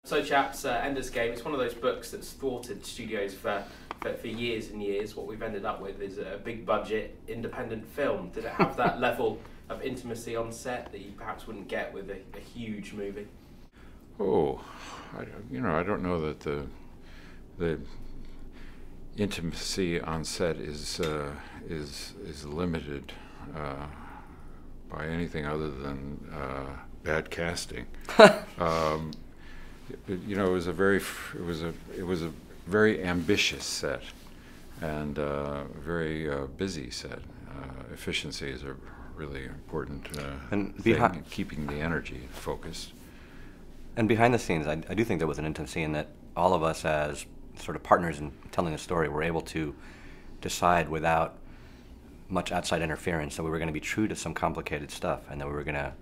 So chaps, Ender's Game, it's one of those books that's thwarted studios for years and years. What we've ended up with is a big budget independent film. Did it have that level of intimacy on set that you perhaps wouldn't get with a huge movie? Oh, I don't know that the intimacy on set is limited by anything other than bad casting. It was a very ambitious set and very busy set. Efficiency is a really important thing, keeping the energy focused. And behind the scenes, I do think there was an intimacy in that all of us as sort of partners in telling a story were able to decide without much outside interference that we were going to be true to some complicated stuff and that we were going to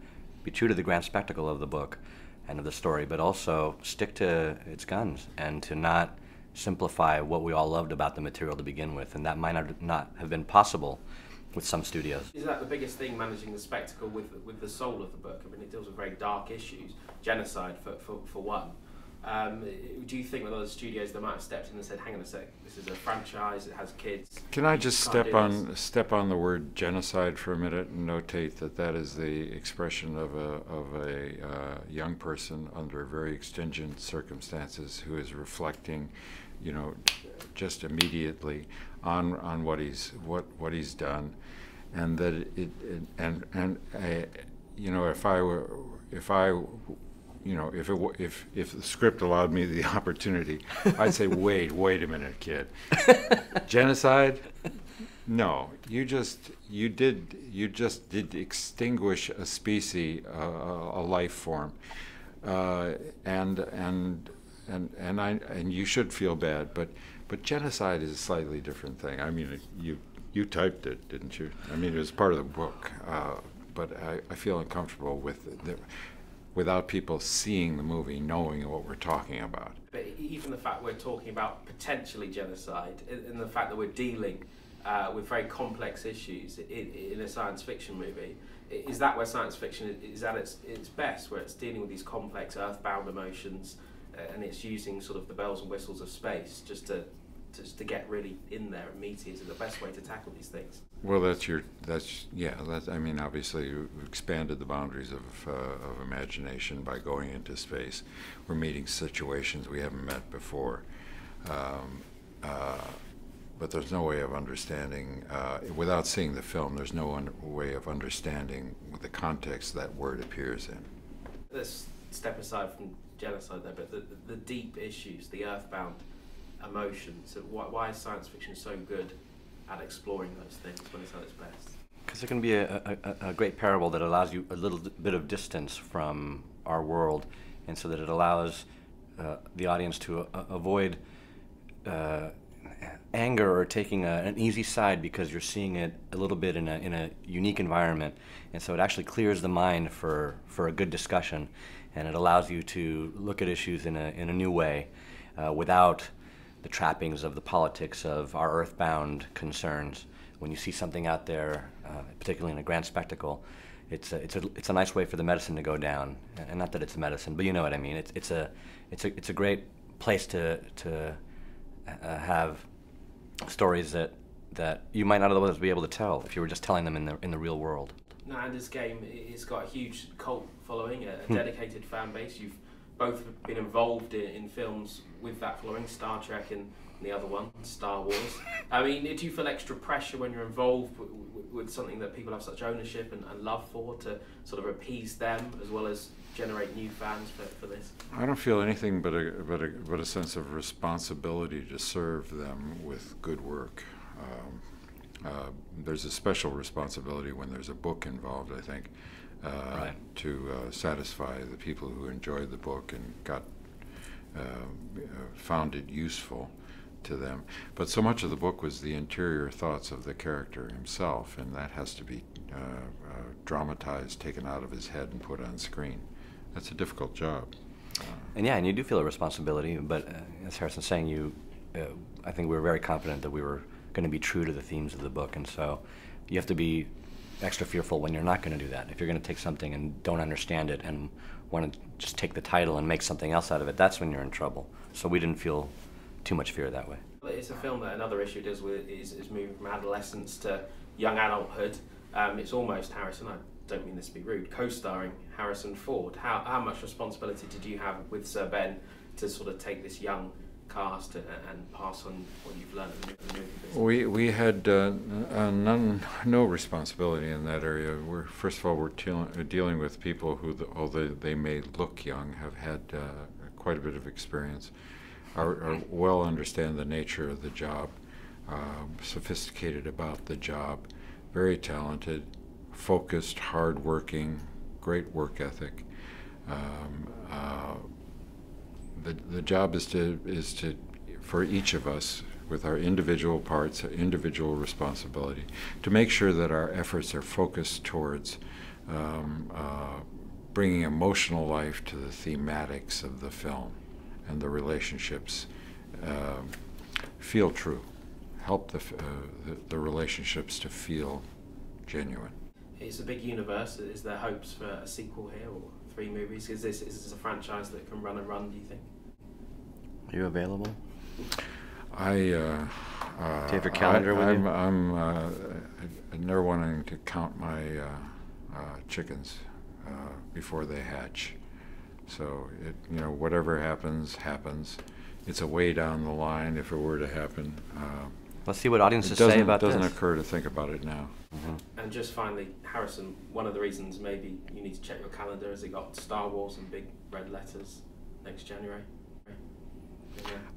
be true to the grand spectacle of the book and of the story, but also stick to its guns and to not simplify what we all loved about the material to begin with, and that might not have been possible with some studios. Is that the biggest thing, managing the spectacle with the soul of the book? I mean, it deals with very dark issues, genocide for one. Do you think with other studios they might have stepped in and said, hang on a sec, this is a franchise, it has kids? Can I just step on the word genocide for a minute and notate that is the expression of a young person under very exigent circumstances who is reflecting, just immediately on what he's done, and that if the script allowed me the opportunity, I'd say, wait a minute, kid. Genocide? No, you just did extinguish a species, a life form, and you should feel bad, but genocide is a slightly different thing. I mean, you typed it, didn't you? I mean, it was part of the book, but I feel uncomfortable without people seeing the movie, knowing what we're talking about. But even the fact we're talking about potentially genocide, and the fact that we're dealing with very complex issues in a science fiction movie, is that where science fiction is at its best, where it's dealing with these complex earthbound emotions, and it's using sort of the bells and whistles of space just to get really in there and meaty? Is it the best way to tackle these things? Well, I mean, obviously you expanded the boundaries of imagination by going into space. We're meeting situations we haven't met before. But there's no way of understanding, without seeing the film, there's no way of understanding the context that word appears in. Let's step aside from genocide there, but the deep issues, the earthbound emotions, why is science fiction so good at exploring those things when it's at its best? Because it can be a great parable that allows you a little bit of distance from our world, and so that it allows the audience to avoid anger or taking an easy side because you're seeing it a little bit in a unique environment, and so it actually clears the mind for a good discussion, and it allows you to look at issues in a new way without the trappings of the politics of our earthbound concerns. When you see something out there, particularly in a grand spectacle, it's a nice way for the medicine to go down, and not that it's medicine, but you know what I mean. It's a great place to have stories that you might not otherwise be able to tell if you were just telling them in the real world. Now, Ender's Game, it's got a huge cult following, a dedicated fan base. You've both been involved in films with that following, Star Trek and the other one, Star Wars. I mean, do you feel extra pressure when you're involved with something that people have such ownership and love for, to sort of appease them as well as generate new fans for this? I don't feel anything but a sense of responsibility to serve them with good work. There's a special responsibility when there's a book involved, I think, to satisfy the people who enjoyed the book and found it useful to them. But so much of the book was the interior thoughts of the character himself, and that has to be dramatized, taken out of his head and put on screen. That's a difficult job. And you do feel a responsibility, but as Harrison's saying, I think we were very confident that we were going to be true to the themes of the book, and so you have to be extra fearful when you're not going to do that. If you're going to take something and don't understand it and want to just take the title and make something else out of it, that's when you're in trouble. So we didn't feel too much fear that way. It's a film that another issue deals with is moving from adolescence to young adulthood. It's almost Harrison, I don't mean this to be rude, co-starring Harrison Ford. How much responsibility did you have with Sir Ben to sort of take this young cast and pass on what you've learned in the movie business? We had no responsibility in that area. First of all, we're dealing with people who, although they may look young, have had quite a bit of experience, are well understand the nature of the job, sophisticated about the job, very talented, focused, hard-working, great work ethic. The job is to for each of us, with our individual parts, our individual responsibility, to make sure that our efforts are focused towards bringing emotional life to the thematics of the film, and the relationships feel true, help the relationships to feel genuine. It's a big universe. Is there hopes for a sequel here, or 3 movies? Is this a franchise that can run and run, do you think? Are you available? Do you have your calendar with you? I'm never wanting to count my chickens before they hatch. So whatever happens, happens. It's a way down the line if it were to happen. Let's see what audiences say about this. It doesn't occur to think about it now. Mm-hmm. And just finally, Harrison, one of the reasons maybe you need to check your calendar is it got Star Wars in big red letters next January.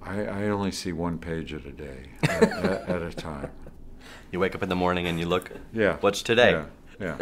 I only see 1 page at a day, at a time. You wake up in the morning and you look, yeah. What's today? Yeah.